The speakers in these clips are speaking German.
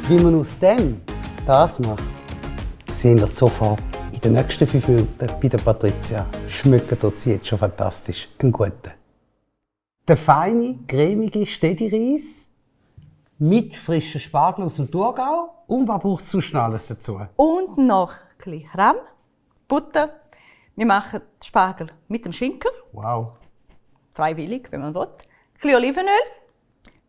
Wie man aus dem das macht, sehen wir sofort in den nächsten 5 Minuten bei der Patricia. Schmeckt dort sie jetzt schon fantastisch. Einen guten. Der feine, cremige Stedi-Reis mit frischen Spargel aus dem Thurgau. Und was braucht es sonst noch alles dazu? Und noch ein bisschen Rahm, Butter. Wir machen Spargel mit dem Schinken. Wow. Freiwillig, wenn man will. Ein bisschen Olivenöl,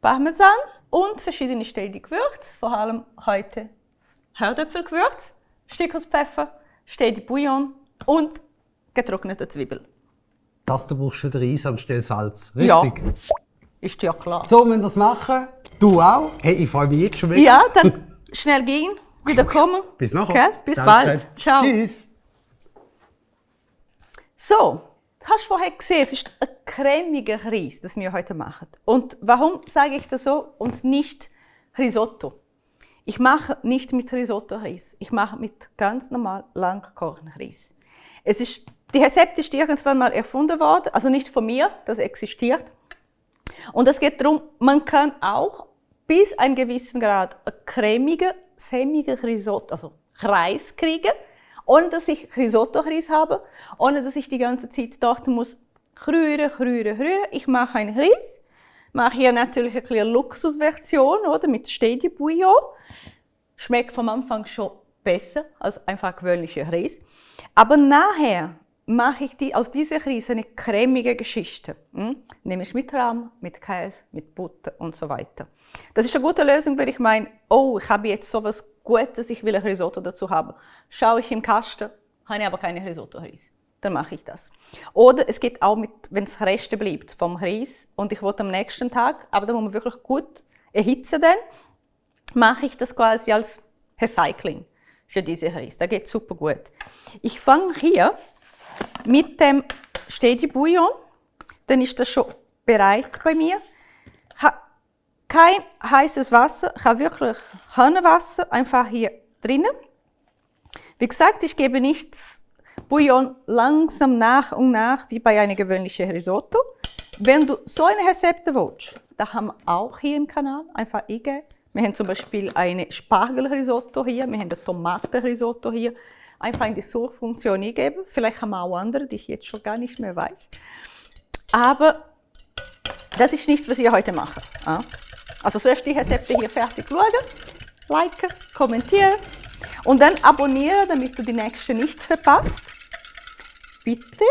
Parmesan und verschiedene Stedi-Gewürze. Vor allem heute Herdöpfelgewürz, Stickhuspfeffer, Stedi-Bouillon und getrocknete Zwiebeln. Das du brauchst für den Reis anstelle Salz, richtig? Ja, ist ja klar. So müssen wir das machen. Du auch. Hey, ich freue mich jetzt schon wieder. Ja, dann schnell gehen, wieder kommen. Bis nachher. Okay, bis Danke. bald. Ciao. Tschüss. So, hast du vorher gesehen, es ist ein cremiger Reis, das wir heute machen. Und warum sage ich das so und nicht Risotto? Ich mache nicht mit Risotto-Reis, ich mache mit ganz normal Langkornreis. Die Rezept ist irgendwann mal erfunden worden, also nicht von mir, das existiert. Und es geht darum, man kann auch bis einen gewissen Grad einen cremigen, sämigen Risotto, also Reis kriegen, ohne dass ich Risotto-Reis habe, ohne dass ich die ganze Zeit dort muss rühren. Ich mache einen Reis, mache hier natürlich eine kleine Luxusversion, oder, mit Stedi-Bouillon. Schmeckt vom Anfang schon besser als einfach gewöhnlicher Reis. Aber nachher mache ich aus dieser Reis eine cremige Geschichte. Nämlich mit Rahm, mit Käse, mit Butter und so weiter. Das ist eine gute Lösung, wenn ich meine, oh, ich habe jetzt so etwas Gutes, ich will ein Risotto dazu haben. Schaue ich im Kasten, habe ich aber keine Risotto-Reis. Dann mache ich das. Oder es geht auch, wenn es Reste bleibt vom Reis und ich will am nächsten Tag, aber da muss man wirklich gut erhitzen, dann mache ich das quasi als Recycling für diese Reis. Da geht super gut. Ich fange hier mit dem Stedi-Bouillon, dann ist das schon bereit bei mir. Kein heißes Wasser, ich habe wirklich Hahnenwasser einfach hier drinnen. Wie gesagt, ich gebe nicht das Bouillon langsam nach und nach wie bei einem gewöhnlichen Risotto. Wenn du so ein Rezept willst, da haben wir auch hier im Kanal einfach eingeben. Wir haben zum Beispiel eine Spargelrisotto hier, wir haben ein Tomatenrisotto hier. Einfach in die Suchfunktion eingeben. Vielleicht haben wir auch andere, die ich jetzt schon gar nicht mehr weiß. Aber das ist nicht, was ich heute mache. Also zuerst die Rezepte hier fertig schauen, liken, kommentieren und dann abonnieren, damit du die nächste nicht verpasst. Bitte.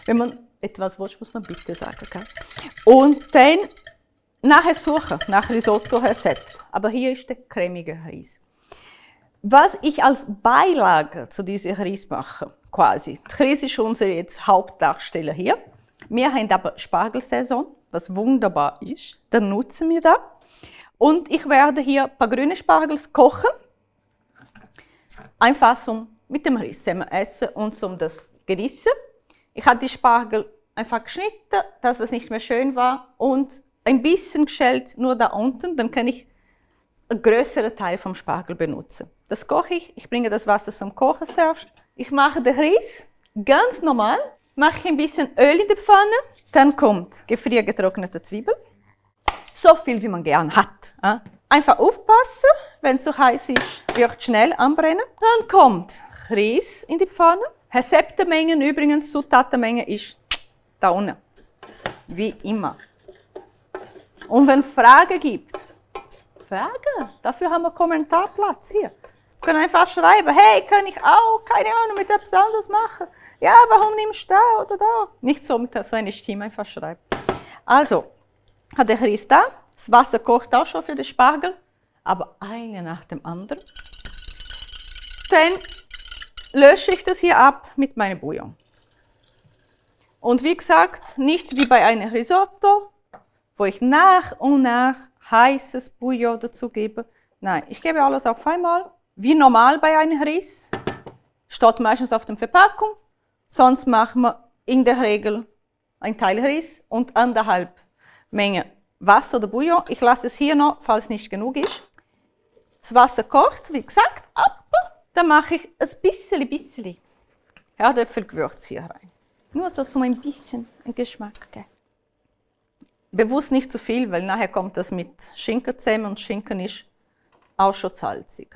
Wenn man etwas will, muss man bitte sagen. Okay? Und dann nachher suchen, nach Risotto-Rezept. Aber hier ist der cremige Reis. Was ich als Beilage zu diesem Reis mache, quasi. Der Reis ist unser jetzt Hauptdarsteller hier. Wir haben aber Spargelsaison, was wunderbar ist. Dann nutzen wir das. Und ich werde hier ein paar grüne Spargels kochen. Einfach mit dem Reis zusammen essen und zum das genießen. Ich habe die Spargel einfach geschnitten, das was nicht mehr schön war, und ein bisschen geschält nur da unten. Dann kann ich einen größeren Teil vom Spargel benutzen. Das koche ich. Ich bringe das Wasser zum Kochen zuerst. Ich mache den Reis ganz normal. Mache ich ein bisschen Öl in die Pfanne. Dann kommt gefriergetrocknete Zwiebel. So viel, wie man gern hat. Einfach aufpassen, wenn es zu heiß ist, wird schnell anbrennen. Dann kommt Reis in die Pfanne. Rezeptmengen übrigens, Zutatenmenge ist da unten. Wie immer. Und wenn es Fragen gibt, dafür haben wir Kommentarplatz hier. Wir können einfach schreiben, hey, kann ich auch, keine Ahnung, mit etwas anderes machen? Ja, warum nimmst du da oder da? Nicht so mit so einer Stimme, einfach schreiben. Also, hat der Reis da. Das Wasser kocht auch schon für den Spargel, aber eine nach dem anderen. Dann lösche ich das hier ab mit meinem Bouillon. Und wie gesagt, nicht wie bei einem Risotto, wo ich nach und nach heißes Bouillon dazu gebe. Nein, ich gebe alles auf einmal, wie normal bei einem Reis. Steht meistens auf der Verpackung. Sonst machen wir in der Regel ein Teil Reis und 1,5 Menge Wasser oder Bouillon. Ich lasse es hier noch, falls nicht genug ist. Das Wasser kocht, wie gesagt, ab. Dann mache ich ein bisschen Herdöpfelgewürz hier rein. Nur so ein bisschen Geschmack geben. Bewusst nicht zu viel, weil nachher kommt das mit Schinken zusammen und Schinken ist auch schon salzig.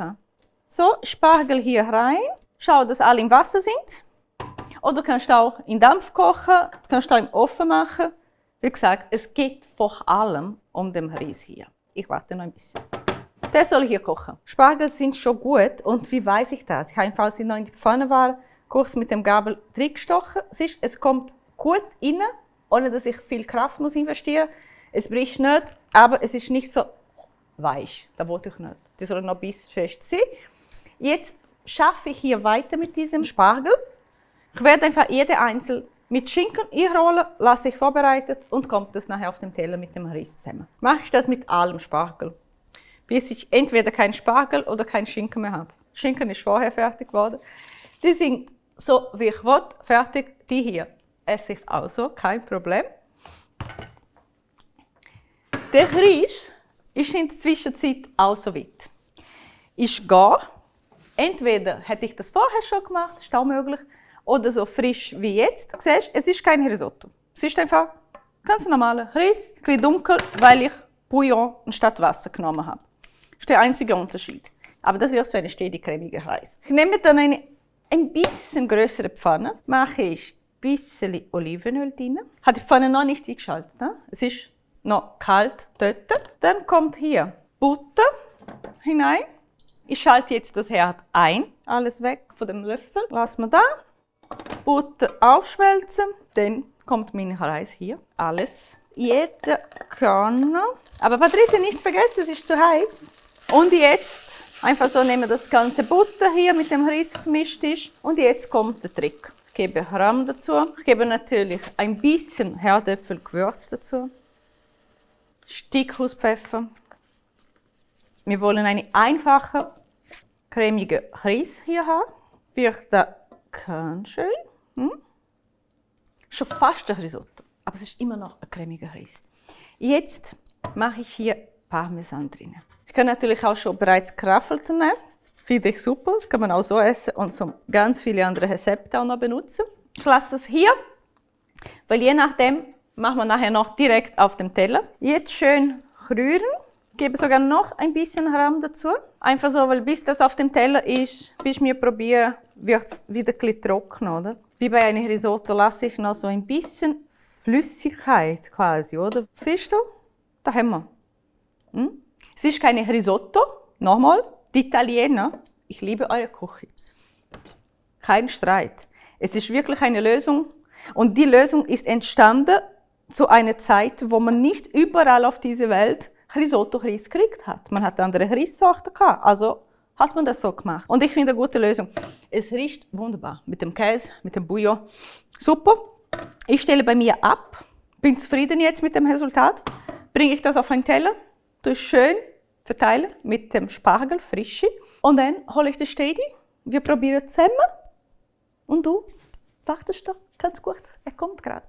So, Spargel hier rein. Schau, dass alle im Wasser sind. Oder kannst du auch in Dampf kochen, kannst du auch im Ofen machen. Wie gesagt, es geht vor allem um den Reis hier. Ich warte noch ein bisschen. Der soll hier kochen. Spargel sind schon gut. Und wie weiß ich das? Ich habe einfach, als ich noch in die Pfanne war, kurz mit dem Gabel reingestochen. Es kommt gut rein, ohne dass ich viel Kraft investieren muss. Es bricht nicht, aber es ist nicht so weich. Das wollte ich nicht. Die soll noch ein bisschen fest sein. Jetzt schaffe ich hier weiter mit diesem Spargel. Ich werde einfach jede einzeln mit Schinken einrollen, lasse ich vorbereitet und kommt das nachher auf dem Teller mit dem Reis zusammen. Mache ich das mit allem Spargel, bis ich entweder keinen Spargel oder keinen Schinken mehr habe. Schinken ist vorher fertig geworden. Die sind so, wie ich will, fertig. Die hier esse ich auch so, kein Problem. Der Reis ist in der Zwischenzeit auch so weit. Ich gehe. Entweder hätte ich das vorher schon gemacht, ist auch möglich, oder so frisch wie jetzt. Du siehst, es ist kein Risotto. Es ist einfach ganz normaler Reis, ein bisschen dunkel, weil ich Bouillon anstatt Wasser genommen habe. Das ist der einzige Unterschied. Aber das wird so ein stetig cremiger Reis. Ich nehme dann eine ein bisschen größere Pfanne, mache ich ein bisschen Olivenöl drin. Ich habe die Pfanne noch nicht eingeschaltet. Ne? Es ist noch kalt dort. Dann kommt hier Butter hinein. Ich schalte jetzt das Herd ein. Alles weg von dem Löffel. Lassen wir da. Butter aufschmelzen. Dann kommt mein Reis hier. Alles. Jede Körner. Aber Patricia, nicht vergessen, es ist zu heiß. Und jetzt einfach so nehmen wir das ganze Butter hier mit dem Reis vermischt ist. Und jetzt kommt der Trick. Ich gebe Rahm dazu. Ich gebe natürlich ein bisschen Herdöpfelgewürz dazu. Stickhuspfeffer. Wir wollen einen einfachen, cremigen Reis hier haben. Wird da ganz schön. Schon fast ein Risotto, aber es ist immer noch ein cremiger Reis. Jetzt mache ich hier Parmesan drin. Ich kann natürlich auch schon bereits geraffelten nehmen. Finde ich super, das kann man auch so essen und so ganz viele andere Rezepte auch noch benutzen. Ich lasse es hier, weil je nachdem machen wir nachher noch direkt auf dem Teller. Jetzt schön rühren. Ich gebe sogar noch ein bisschen Rahm dazu. Einfach so, weil bis das auf dem Teller ist, bis wir probieren, wird es wieder ein bisschen trocken, oder? Wie bei einem Risotto lasse ich noch so ein bisschen Flüssigkeit quasi, oder? Siehst du? Da haben wir. Es ist kein Risotto. Nochmal, die Italiener, ich liebe eure Küche. Kein Streit. Es ist wirklich eine Lösung. Und die Lösung ist entstanden zu einer Zeit, wo man nicht überall auf dieser Welt Risotto-Reis gekriegt hat. Man hat andere Reissorten gehabt, also hat man das so gemacht. Und ich finde eine gute Lösung. Es riecht wunderbar mit dem Käse, mit dem Bouillon. Super. Ich stelle bei mir ab, bin zufrieden jetzt mit dem Resultat. Bringe ich das auf einen Teller, tue schön verteilen mit dem Spargel, frische. Und dann hole ich den Stedi. Wir probieren zusammen. Und du wartest doch ganz kurz, er kommt gerade.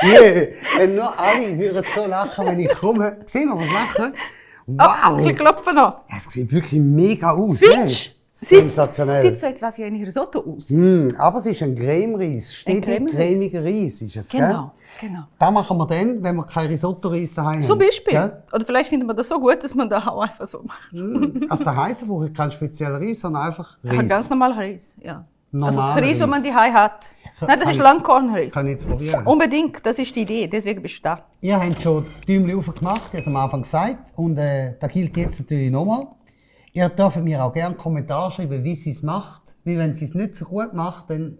Yeah. Wenn nur alle würden so lachen, wenn ich komme. Sehen wir was lachen? Wow! Ich klopfe noch. Es sieht wirklich mega aus. Findest du? Sensationell. Sieht so etwa wie ein Risotto aus. Aber es ist ein Creme-Reis. Stetig cremiger Reis ist es, Genau, gell? genau. Das machen wir dann, wenn wir kein Risotto-Reis daheim haben. Zum Beispiel. Gell? Oder vielleicht findet man das so gut, dass man das auch einfach so macht. Also das heisst, ich brauche keinen speziellen Reis, sondern einfach Ja, Reis. ganz normal Reis, ja. Also Normaler das Reis, das man Reis. daheim hat. Nein, das ist Langkornreis. Kann ich jetzt probieren. Unbedingt, das ist die Idee, deswegen bist du da. Ihr habt schon die Däumchen hoch gemacht, ich habe es am Anfang gesagt. Und das gilt jetzt natürlich nochmal. Ihr dürft mir auch gerne Kommentare schreiben, wie sie es macht. Weil wenn sie es nicht so gut macht, dann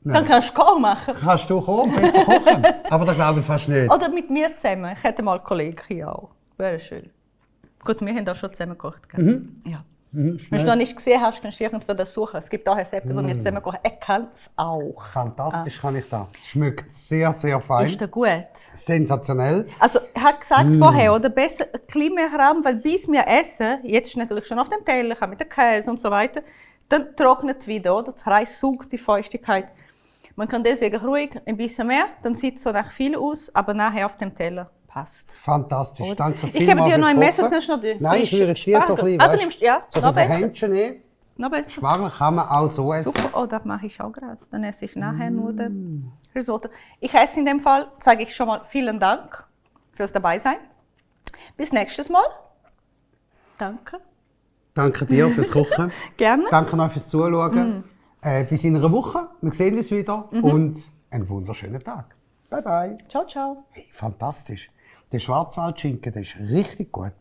Dann kannst du Koch machen. kannst du kommen, besser kochen. Aber das glaube ich fast nicht. Oder mit mir zusammen. Ich hätte mal einen Kollegen hier auch. Wäre schön. Gut, wir haben auch schon zusammen gekocht. Gell? Ja. Wenn du es noch nicht gesehen hast, kannst du irgendwo das suchen. Es gibt auch Rezepte, wo wir zusammen kochen. Er kann es auch. Fantastisch kann ich das. Schmeckt sehr, sehr fein. Ist das gut? Sensationell. Also, er hat gesagt vorher, oder besser ein bisschen mehr Rahm, weil bis wir essen, jetzt ist natürlich schon auf dem Teller, mit dem Käse und so weiter, dann trocknet wieder, oder? Das Reis saugt die Feuchtigkeit. Man kann deswegen ruhig ein bisschen mehr, dann sieht es so nach viel aus, aber nachher auf dem Teller passt. Fantastisch. Oder? Danke Ich gebe vielmals dir noch ein fürs Messer, Kochen. kannst du noch die Nein, ich würde jetzt hier so ein bisschen, du weißt, nimmst, ja, so noch ein bisschen besser. Händchen nehmen. Noch besser. Spargel kann man auch so essen. Super, oh, das mache ich auch gerade. Dann esse ich nachher nur den Risotto. Ich esse in dem Fall, sage ich schon mal vielen Dank fürs Dabeisein. Bis nächstes Mal. Danke. Danke dir fürs Kochen. Gerne. Danke euch fürs Zuschauen. Bis in einer Woche. Wir sehen uns wieder. Und einen wunderschönen Tag. Bye, bye. Ciao, ciao. Hey, fantastisch. Der Schwarzwaldschinken, der ist richtig gut.